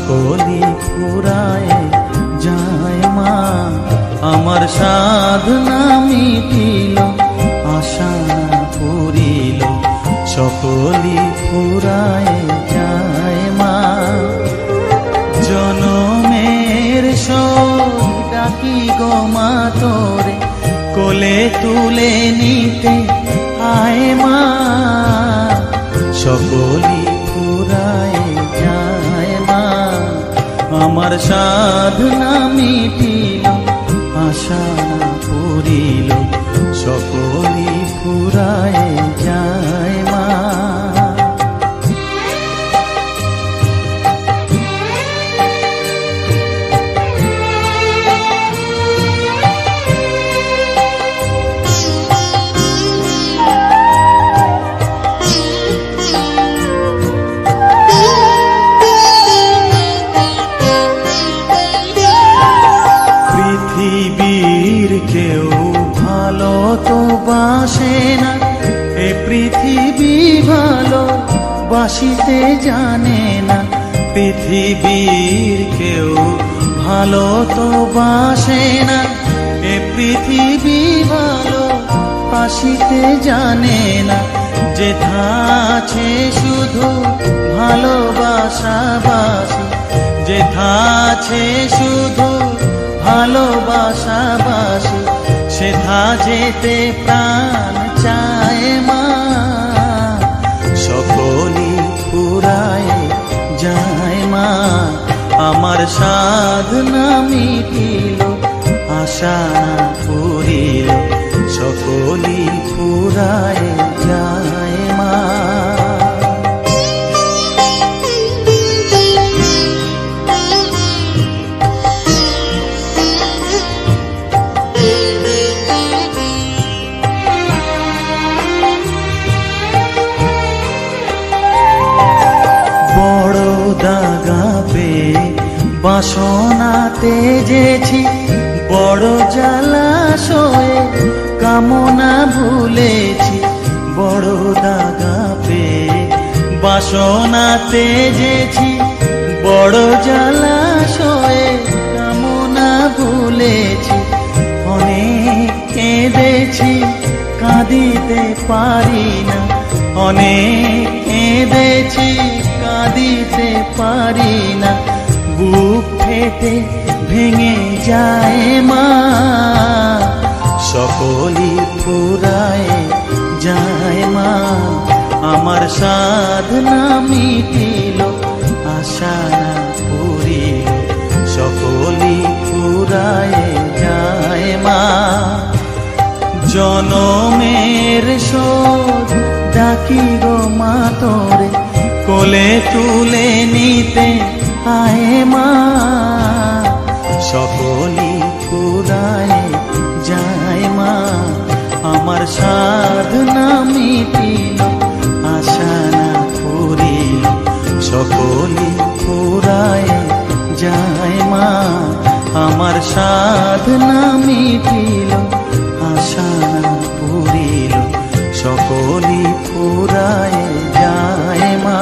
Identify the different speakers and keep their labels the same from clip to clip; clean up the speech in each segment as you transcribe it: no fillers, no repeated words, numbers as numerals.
Speaker 1: সকলি ফুরায় যায় মা। আমার সাধনা মিটিল, আশা পুরিল, সকলি ফুরায় যায় মা। জনমের শোক ডাকি গো মা তোরে, কোলে তুলে নিতে আয় মা। সকলি ফুরায় যায় মা। আমার সাধনা মিটিল, আশা পুরিল, সকলি ফুরায় যায় মা। পৃথিবীর কেউ ভালো তো বাসে না, এ পৃথিবী ভালো বাসিতে জানে না। পৃথিবীর কেউ ভালো তো বাসে না, এ পৃথিবী ভালো বাসিতে জানে না। যেথা আছে শুধু ভালোবাসা বাসি, যেথা আছে শুধু ভালোবাসা বাসি, সেথা যেতে প্রাণ চায় মা। সকলি ফুরায় যায় মা। আমার সাধনা মিটিল, আশা পুরিল, সকলি ফুরায় যায় মা। দাগা পেয়ে বাসনা তেজেছি, বড় জলাশয়ে কামনা ভুলেছি। বড় দাগা পেয়ে বাসনা তেজেছি, বড় জলাশয়ে কামনা ভুলেছি। অনেক কেঁদেছি, কাঁদিতে পারি না, অনেক কেঁদেছি, কাঁদিতে পারি না। বুক ফেটে ভেঙে যায় মা। সকলি ফুরায় যায় মা। আমার সাধনা মিটিল, আশা পুরিল, সকলি ফুরায় যায় মা। জনমের শোধ ডাকি গো মা তোরে, কোলে তুলে নিতে আয় মা। সকলি ফুরায় যায় মা। আমার সাধনা মিটিল, আশা না পুরিল, সকলি ফুরায় যায় মা। আমার সাধনা মিটিল, আশা না পুরিল, সকলি ফুরায় যায় মা।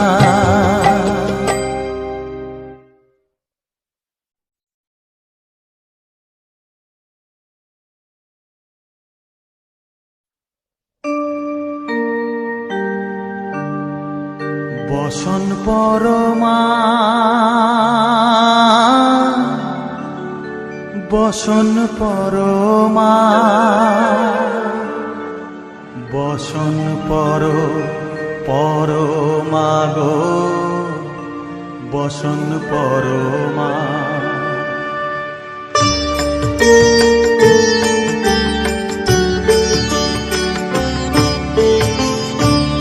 Speaker 1: বসন পরমা, বসন পরমা, বসন পরমা গো, বসন পরমা।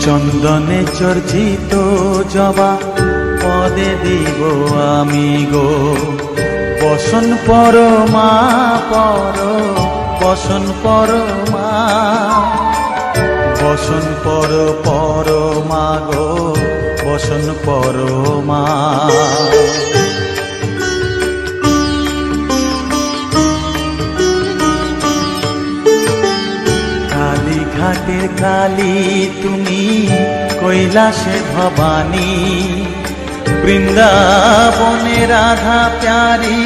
Speaker 1: চন্দনে চর্চিত জবা পদে দিব আমি গো, বসন পরমা বসন পরমা, বসন পরমা গো, বসন পরমা। কালীঘাটের কালী তুমি, কৈলাসে ভবানী, বৃন্দাবনে রাধা প্যারি,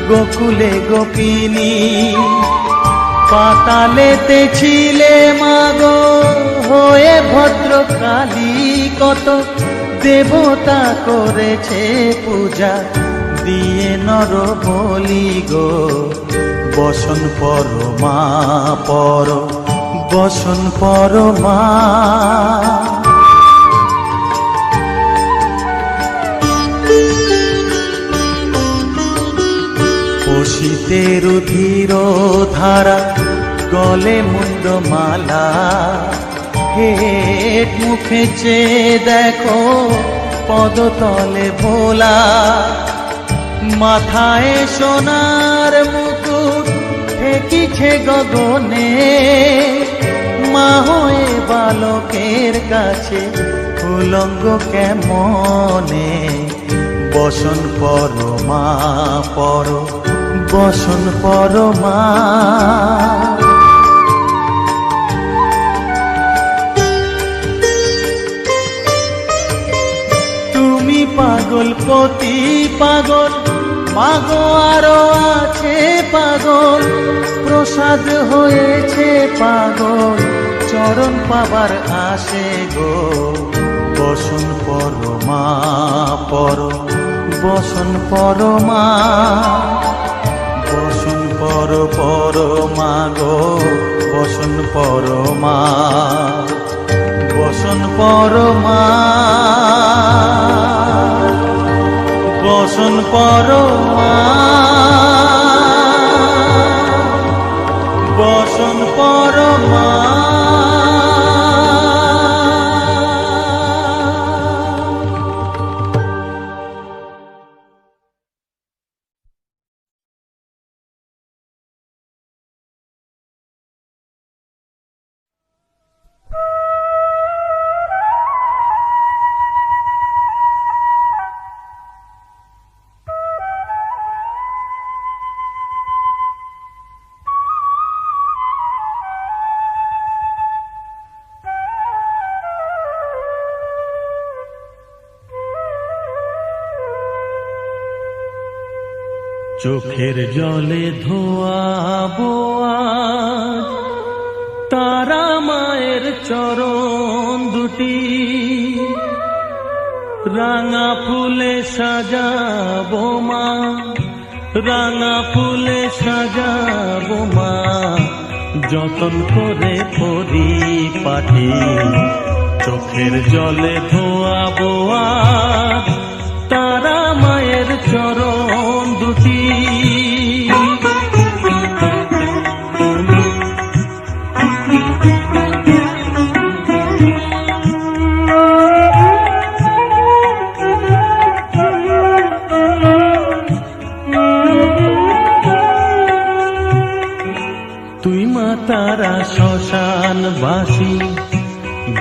Speaker 1: গোকুলে গোপিনী, পাতালেতে ছিলে মাগো হয়ে ভদ্রকালী। কত দেবতা করেছে পূজা দিয়ে নর বলি গো, বসন পরমা পর, বসন পরমা। পশিতে রুধির ধারা, গলে মুন্ড মালা, হেট মুখে চেয়ে দেখো পদতলে ভোলা। মাথায় সোনার মুকুট ঠেকিছে গগনে, মা হয়ে বালকের কাছে উলঙ্গ কেমনে। বসন পরমা পর, বসন পরমা। তুমি পাগল পতি পাগল, মাগো আরো আছে পাগল, প্রসাদ হয়েছে পাগল, চরণ পাবার আসে গো। বসন পরমা পর, বসন পরমা। বসন পর পরমা গো, বসন পরমা, বসন পরমা, বসন পরমা, বসন পরমা। চোখের জলে ধোয়াবো আজ তারা মায়ের চরণ দুটি, রাঙা ফুলে সাজাবো মা, রাঙা ফুলে সাজাবো মা, যতন করে পরিপাটি। চোখের জলে ধোয়াবো আজ তারা মায়ের চরণ দুটি। তুই মা তারা শ্মশানবাসী,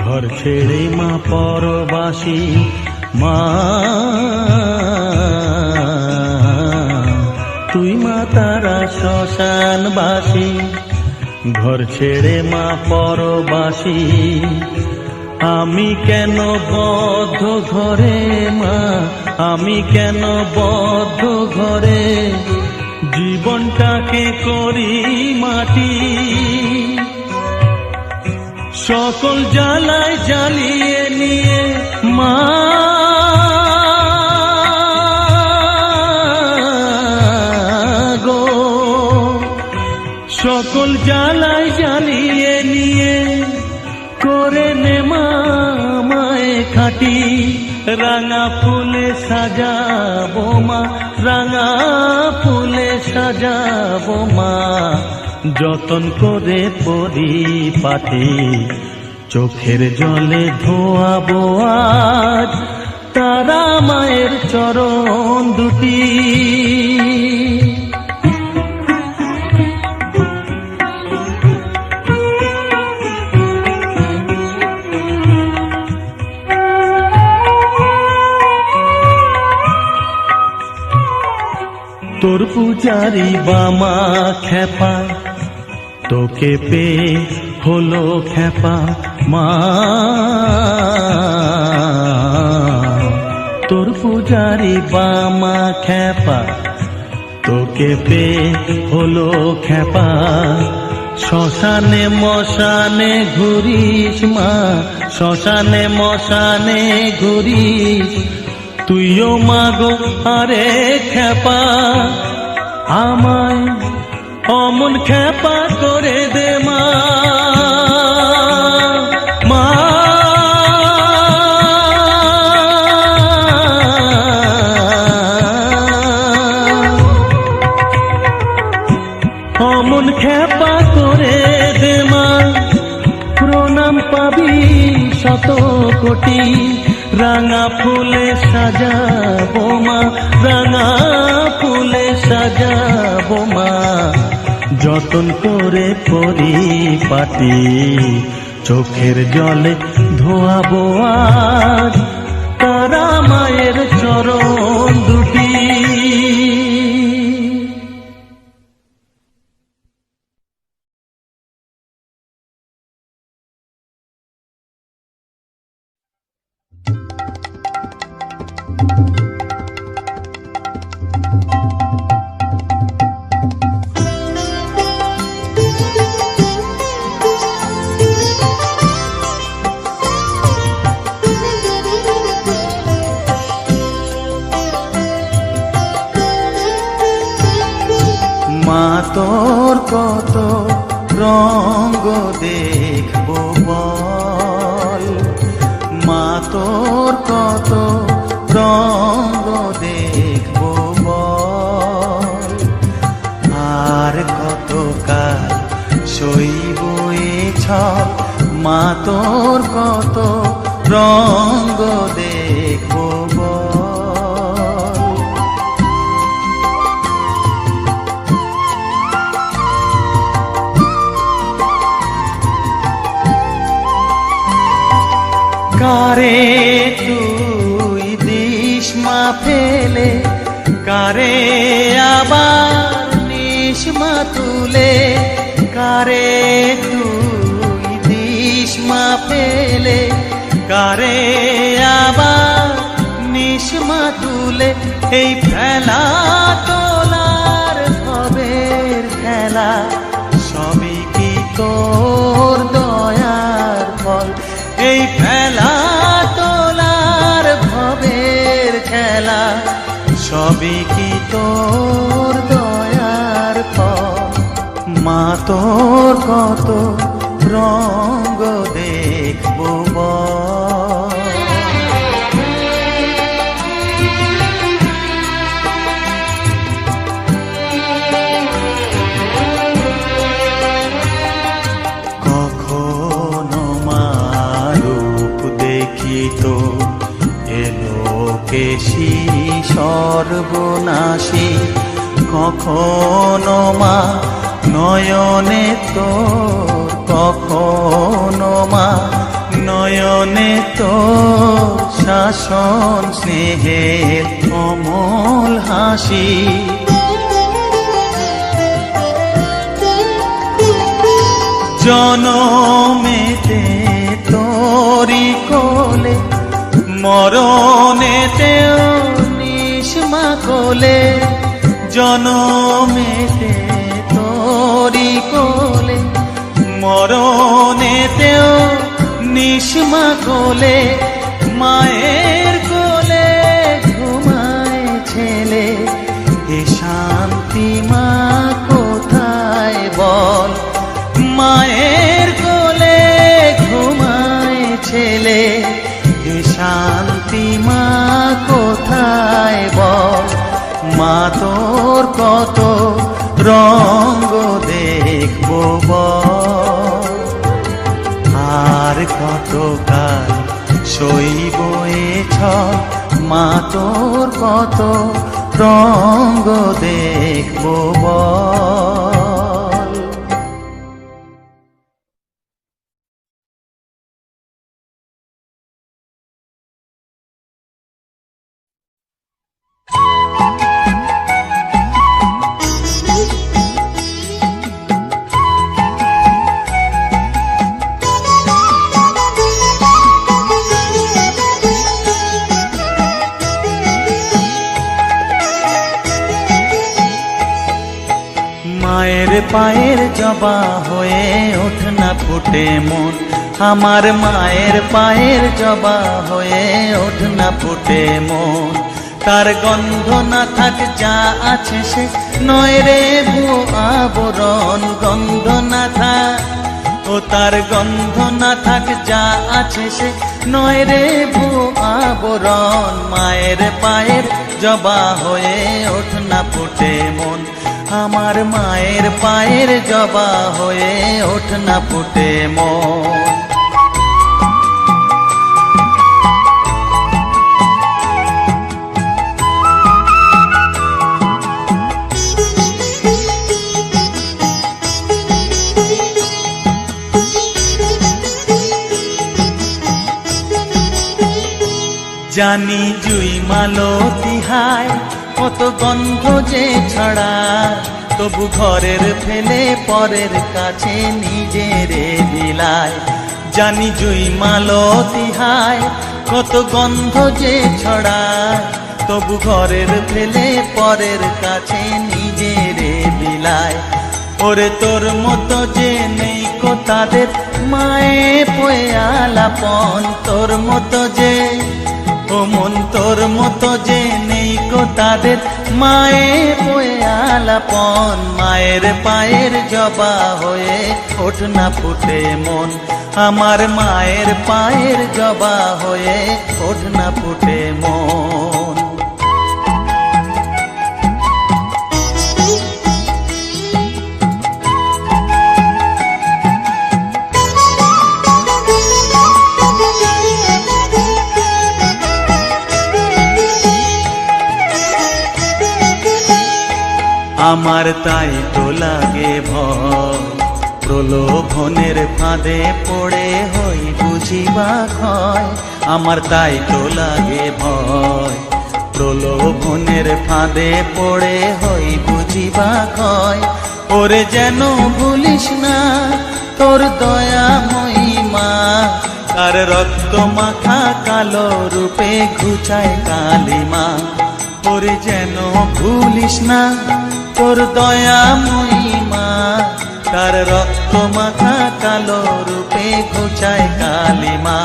Speaker 1: ঘর ছেড়ে মা পরবাসী। মা তুই মা তারা শ্মশানবাসী, ঘর ছেড়ে মা পরবাসী। আমি কেন বদ্ধ ঘরে মা, আমি কেন বদ্ধ ঘরে, জীবনটাকে করি মাটি। সকল জ্বালায় জ্বালিয়ে নিয়ে মা গো, সকল জ্বালায় জ্বালিয়ে নিয়ে করে নে মা মায়ে খাটি। রাঙা ফুলে সাজাবো মা, রাঙা ফুলে সাজাবো মা, যতন করে পরিপাটি। চোখের জলে ধোয়াবো আজ তারা মায়ের চরণ দুটি। তোর পূজারি বামা খেপা, তোকে পে হলো খেপা মা। তোর পূজারি বামা খ্যাপা, তোকে পেয়ে হলো খ্যাপা। শ্মশানে মশানে ঘুরিস মা, শ্মশানে মশানে ঘুরিস, তুইও মাগো আরে খ্যাপা। আমায় অমন খ্যাপা করে দে মা, মা। অমন খ্যাপা করে দে মা, প্রণাম পাবি শত কোটি। রাঙা ফুলে সাজাবো মা, রাঙা ফুলে সাজাবো মা, যতন করে পরিপাটি। চোখের জলে ধোয়াবো আজ তারা মায়ের চরণ দুটি। মা তোর কত রঙ্গ দেখবো বল, মা তোর কত রঙ্গ দেখবো বল। আর কত কাল সইব এ ছল, মা তোর কত রঙ্গ দেখবো বল। কারে তুই দিস মা ফেলে, কারে আবার নিস মা তুলে। কারে তুই দিস মা ফেলে, কারে আবার নিস মা তুলে। এই ফেলা তোলার ভবের খেলা, সবই কি তোর দয়ার ফল। এই ফেলা তোলার ভবের খেলা, সবই কি তোর দয়ার ফল। মা তোর কত রঙ্গ দেখবো বল। তো এলোকেশী সর্বনাশী, কখনো মা নয়নে তোর, কখনো মা নয়নে তোর শাসন স্নেহের অমল হাসি। জনমেতে তোরি কোলে, মরণেতেও নিস মা কোলে। জনমেতে তোরি কোলে, মরণেতেও নিস মা কোলে। মায়ের কোলে ঘুমায় ছেলে, এ শান্তি মা কোথায় বল। মায়ের কোলে ঘুমায় ছেলে, এ শান্তি মা কোথায় বল। মা তোর কত রঙ্গ দেখবো বল। আর কত কাল সইব এ ছল, মা তোর কত রঙ্গ দেখবো বল। পায়ের জবা হয়ে ওঠ না ফুটে মন, আমার মায়ের পায়ের জবা হয়ে ওঠ না ফুটে মন। তার গন্ধ না থাক যা আছে সে নয় রে ভুয়ো আবরণ, গন্ধ না থাক ও তার গন্ধ না থাক যা আছে সে নয় রে ভুয়ো আবরণ। মায়ের পায়ের জবা হয়ে ওঠ না ফুটে মন, আমার মায়ের পায়ের জবা হয়ে ওঠ না ফুটে মন। জানি জুই মালতী হায় কত গন্ধ যে ছড়ায়, তবু ঘরের ফেলে পরের কাছে নিজের বিলায়। জানি জুই মালতী হায় কত গন্ধ যে ছড়ায়, তবু ঘরের ফেলে পরের কাছে নিজের বিলায়। ওরে তোর মতো যে নেই কো তাদের মায়ে পয়ালাপন, তোর মতো যে ও মন তোর মতো যে নেই কো তাদের মায়ে পয়ালাপন। মায়ের পায়ের জবা হয়ে ওঠ না ফুটে মন, আমার মায়ের পায়ের জবা হয়ে ওঠ না ফুটে মন। আমার তাই তো লাগে ভয়, প্রলোভনের ফাঁদে পড়ে হই বুঝিবা ক্ষয়। আমার তাই তো লাগে ভয়, প্রলোভনের ফাঁদে পড়ে হই বুঝিবা ক্ষয়। ওরে যেন ভুলিস না তোর দয়া মহিমা, তার রক্ত মাখা কালো রূপে ঘুচায় কালিমা। ওরে যেন ভুলিস না তোর দয়া মহিমা, তার রক্ত মাখা কালো রূপে ঘুচায় কালিমা।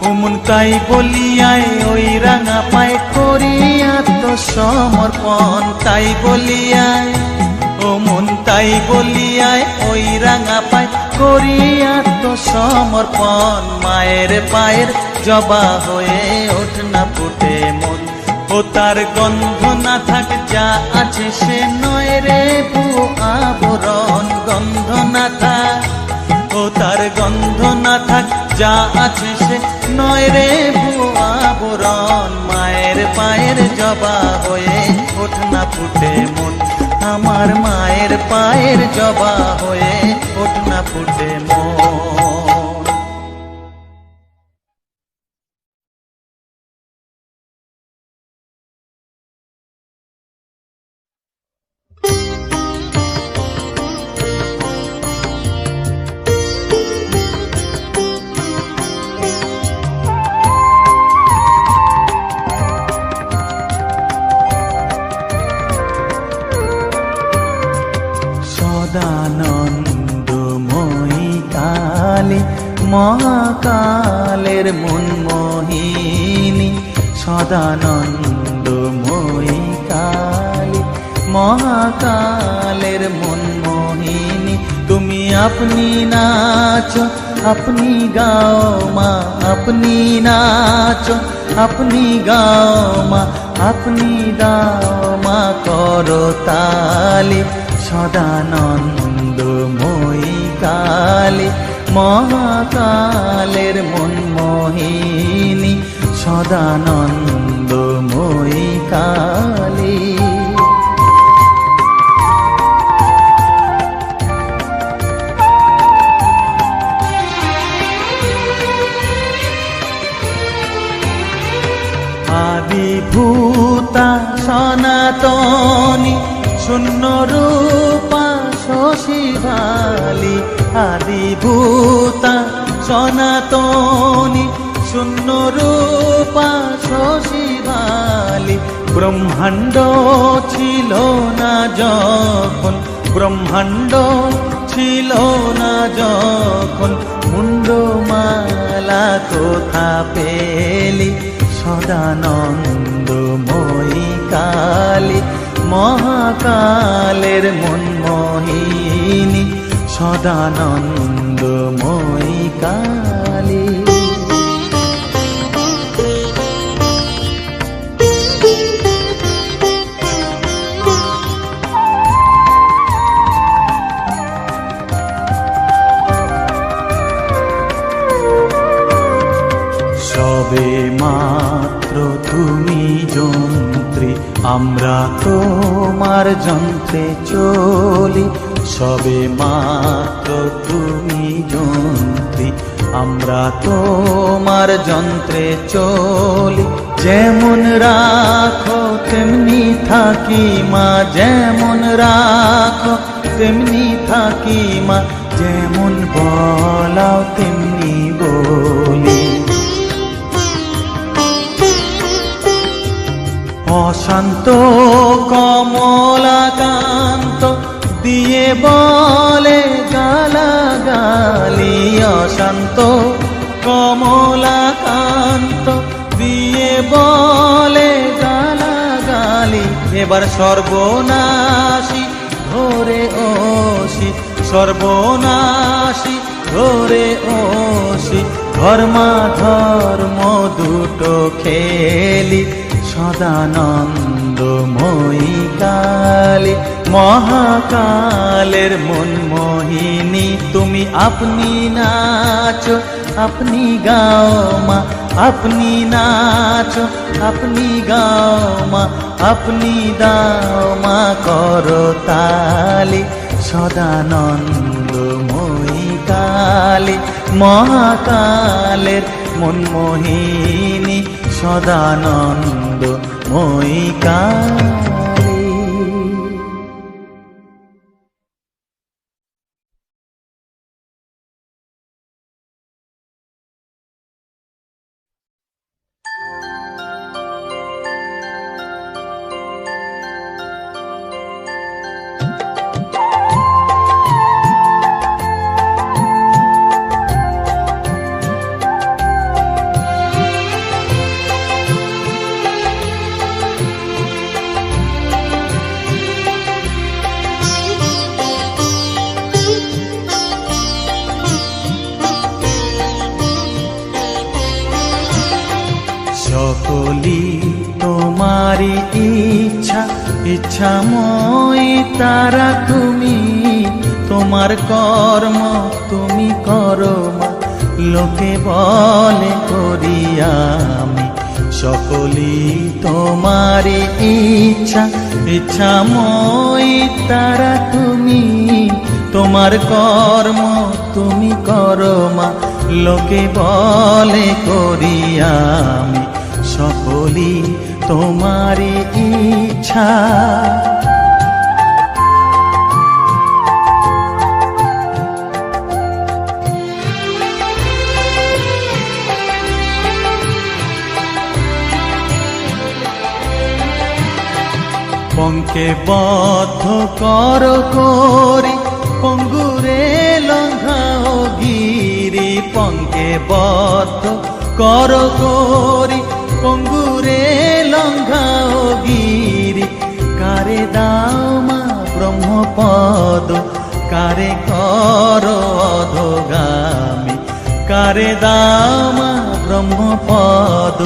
Speaker 1: উমন তাই বলিয়ায় ওই রাঙা পায় করি আত্মসমর্পণ, তাই বলিয়ায় ও মন তাই বলিয়ায় ওই রাঙা পায় করি আত্মসমর্পণ। মায়ের পায়ের জবা হয়ে ওঠ না ফুটে মন, ও তার গন্ধ না থাক যা আছে সে নয় রে ভুয়ো আবরণ, গন্ধ না থাক ও তার গন্ধ না থাক যা আছে সে নয় রে ভুয়ো আবরণ। মায়ের পায়ের জবা হয়ে ওঠ না ফুটে মন, আমার মায়ের পায়ের জবা হয়ে ওঠ না ফুটে মন। সদানন্দময়ী কালী মহাকালের মনমোহিনী, সদানন্দময়ী কালী মহাকালের মনমোহিনী। তুমি আপনি নাচো আপনি গাও মা, আপনি নাচো আপনি গাও মা, আপনি দাও মা করো তালি। সদানন্দময়ী কালী মহাকালের মনমোহিনী, সদানন্দময়ী কালী। আদিভূতা সনাতনী শূন্য রূপা শশীভালি, আদিভূতা সনাতনী শূন্য রূপা শশীভালি। ব্রহ্মাণ্ড ছিল না যখন ব্রহ্মাণ্ড ছিল না যখন মুন্ডমালা কোথা পেলি সদানন্দময়ী কালী মহাকালের মনমোহিনী সদানন্দময়ী কালী। সবে মাত্র তুমি যন্ত্রী আমরা তোমার যন্ত্রে চলি, সবে মাত্র তুমি যন্ত্রী আমরা তোমার যন্ত্রে চলি। যেমন রাখো তেমনি থাকি মা, যেমন রাখো তেমনি থাকি মা, যেমন বলাও তেমনি বলি। অশান্ত কমলাকান্ত দিয়ে বলে গালাগালি, অশান্ত কমলাকান্ত দিয়ে বলে গালাগালি। এবার সর্বনাশী ধরে ওসি, সর্বনাশী ধরে ওসি, ধর্মাধর্ম দুটো খেলি সদানন্দময়ী কালী মহাকালের মনমোহিনী। তুমি আপনি নাচো আপনি গাও মা, আপনি নাচো আপনি গাও মা, আপনি দাও মা করো তালি সদানন্দময়ী কালী মহাকালের মনমোহিনী সদানন্দময়ী কালী। সকলি তোমারি ইচ্ছা, ইচ্ছাময়ী তারা তুমি, তোমার কর্ম তুমি করো মা, লোকে বলে করি আমি। সকলি তোমারি ইচ্ছা, ইচ্ছাময়ী তারা তুমি, তোমার কর্ম তুমি করো মা, লোকে বলে করি আমি। সকলি তোমারি ইচ্ছা। পঙ্কে বদ্ধ কর করি পঙ্গুরে লঙ্ঘাও গিরি, পঙ্কে বদ্ধ কর করি পঙ্গুরে লঙ্ঘাও গিরি। কারে দাও মা ব্রহ্মপদ, কারে কর অধোগামী, কারে দাও মা ব্রহ্মপদ,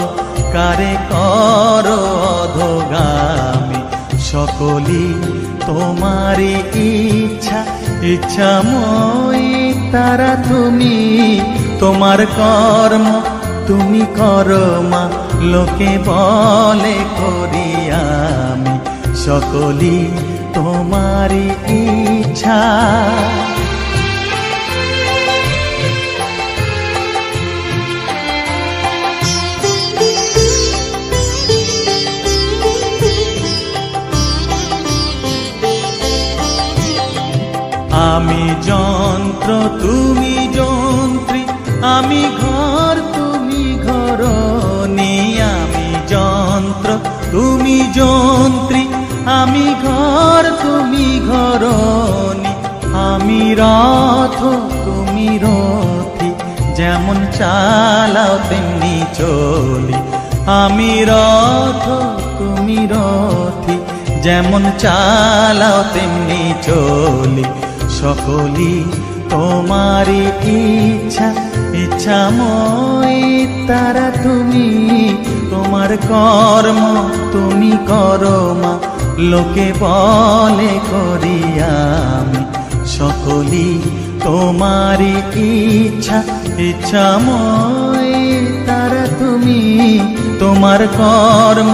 Speaker 1: কারে কর অধোগামী। সকলি তোমারি ইচ্ছা, ইচ্ছাময়ী তারা তুমি, তোমার কর্ম তুমি করো মা, লোকে বলে করি আমি। সকলি তোমারি ইচ্ছা। আমি যন্ত্র তুমি যন্ত্রী, আমি ঘর তুমি ঘরণী। আমি যন্ত্র তুমি যন্ত্রী, আমি ঘর তুমি ঘরণী, আমি রথ তুমি রথী, যেমন চালাও তেমনি চলি। আমি রথ তুমি রথী, যেমন চালাও তেমনি চলি। সকলই তোমারই ইচ্ছা, ইচ্ছাময় তারা তুমি। তোমার কর্ম তুমি করো মা, লোকে বলে করি আমি। সকলই তোমারই ইচ্ছা, ইচ্ছাময় তারা তুমি। তোমার কর্ম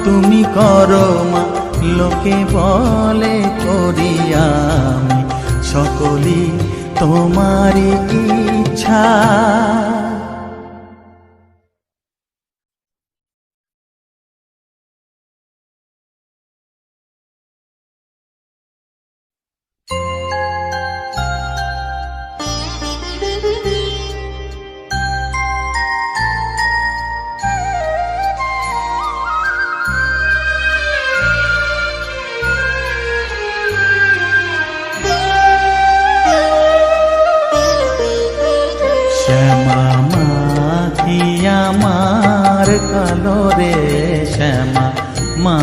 Speaker 1: তুমি করো মা, লোকে বলে করি আমি। সকলই তোমারই ইচ্ছা। শ্যামা মা কি আমার কালো রে, শ্যামা মা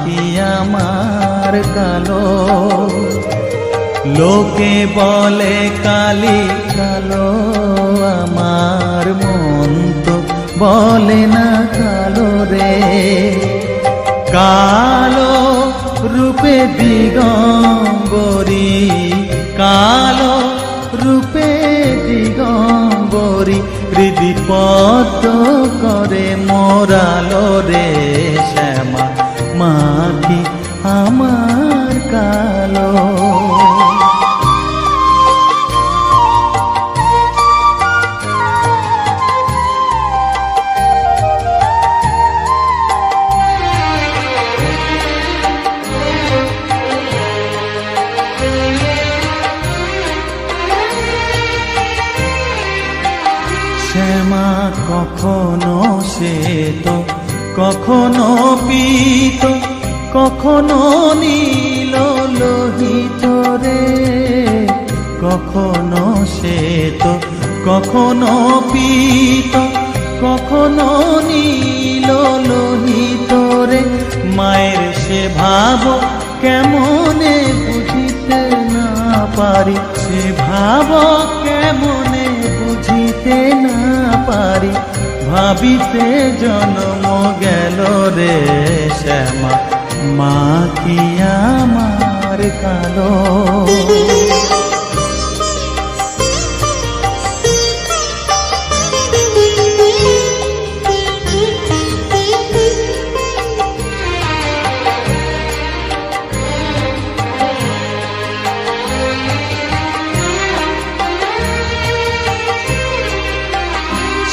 Speaker 1: কি আমার কালো। লোকে বলে কালি কালো, আমার মন তো বলে না কালো রে। কালো রূপে দিগম্বরী, কালো রূপে দিগম্বরী, হৃদি পদ্ম করে মোরালো রে। শ্যামা মা কি আমার কালো। শ্যামা কখনো শ্বেত, কখনো পীত, কখনো নীল লোহিত রে। কখনো শ্বেত, কখনো পীত, কখনো নীল লোহিত রে। মায়ের সে ভাব কেমনে বুঝিতে না পারি, সে ভাব কেমনে বুঝিতে না পারি। ভাবিতে জন্ম গেল রে, শ্যামা মা কি আমার কালো।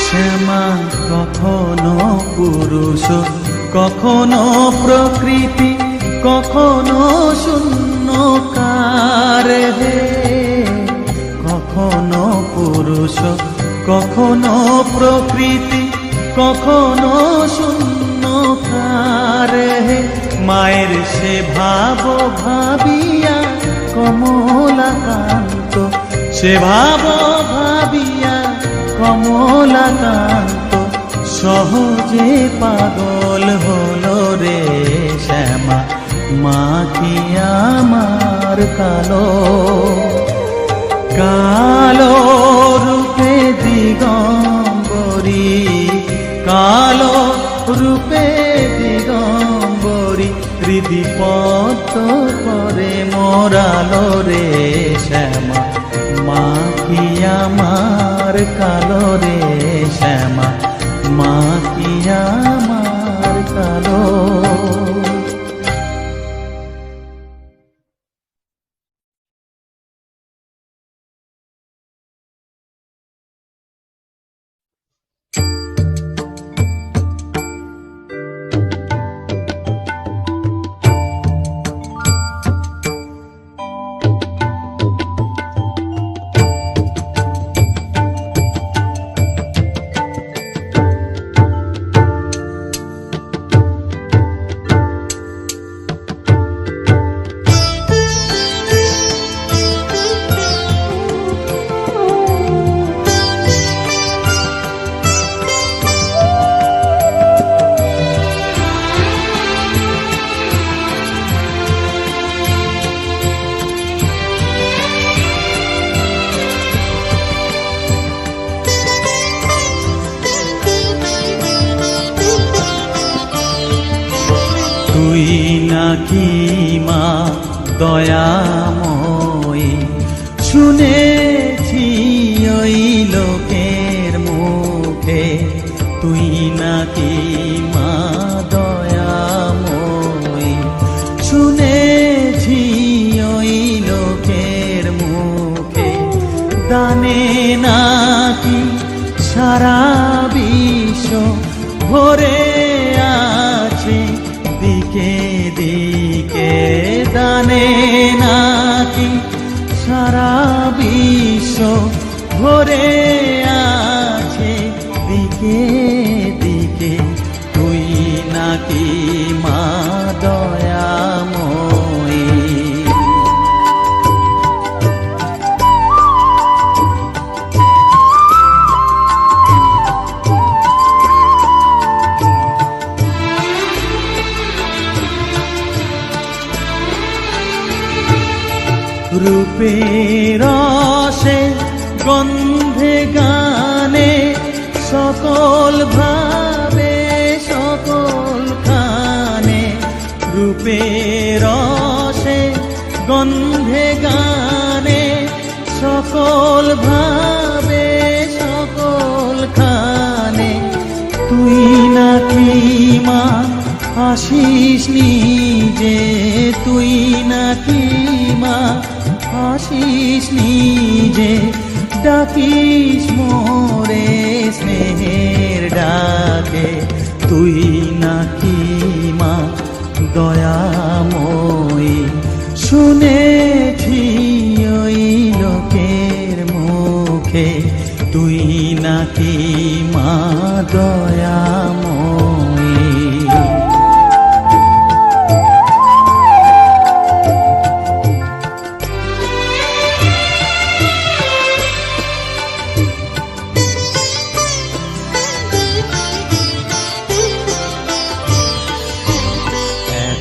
Speaker 1: শ্যামা কখনো পুরুষ, কখনো প্রকৃতি, কখনো শূন্যকার হে। কখনো পুরুষ, কখনো প্রকৃতি, কখনো শূন্যকার হে। মায়ের সে ভাব ভাবিয়া কমলাকান্ত, সে ভাব ভাবিয়া কমলাকান্ত সহজে পাগল হলো রে। শ্যামা মা কি আমার কালো। কালো রূপে দিগম্বরী, কালো রূপে দিগম্বরী, হৃদি পদ্ম করে মোরালো রে। শ্যামা মা কি আমার কালো রে, শ্যামা মা কি আমার কালো। দয়াময়ী। শুনেছি ওই লোকের মুখে তুই নাকি মা দয়াময়ী। শুনেছি ওই লোকের মুখে দানে নাকি সারা বিশ্ব ভরে আছে দিকে দিকে। দানে নাকি সারা বিশ্ব ভরে আছে দিকে দিকে। তুই নাকি মা দয়াময়ী। রূপের রসে গন্ধে গানে সকল ভাবে সকল খানে। রূপের রসে গন্ধে গানে সকল ভাবে সকল খানে। তুই নাকি মা আসিস নিজে, তুই নাকি মা আসিস নিজে। ডাকিস মোরে স্নেহের ডাকে তুই নাকি মা দয়াময়ী। শুনেছি ওই লোকের মুখে তুই নাকি মা দয়াময়ী।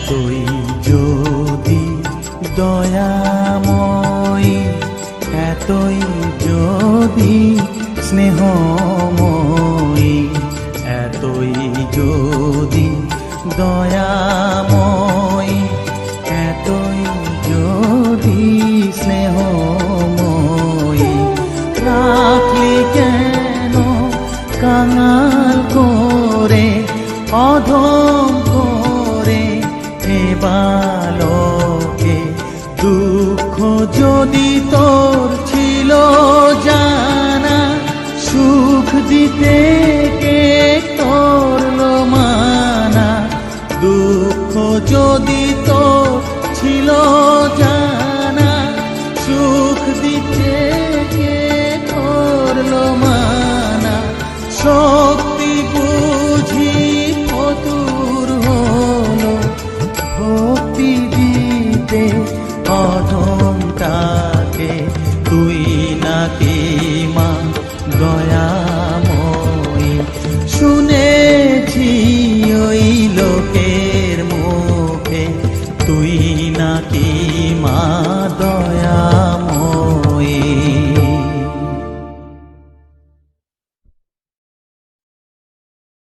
Speaker 1: তুই যদি দয়াময়ী, এতই যদি স্নেহময়ী, এতই যদি দয়াময়ী, এতই যদি স্নেহময়ী। রাখলি কেন কাঙাল করে অধম করে এ বালকে? দুঃখ যদি তোর ছিল জানা, সুখ দিতে কে করলো মানা? দুঃখ যদি তোর ছিল জানা, সুখ দিতে কে করলো মানা? শক্তি বুঝি ফতুর হলো ভক্তি দিতে অধমটাকে তুই নাকি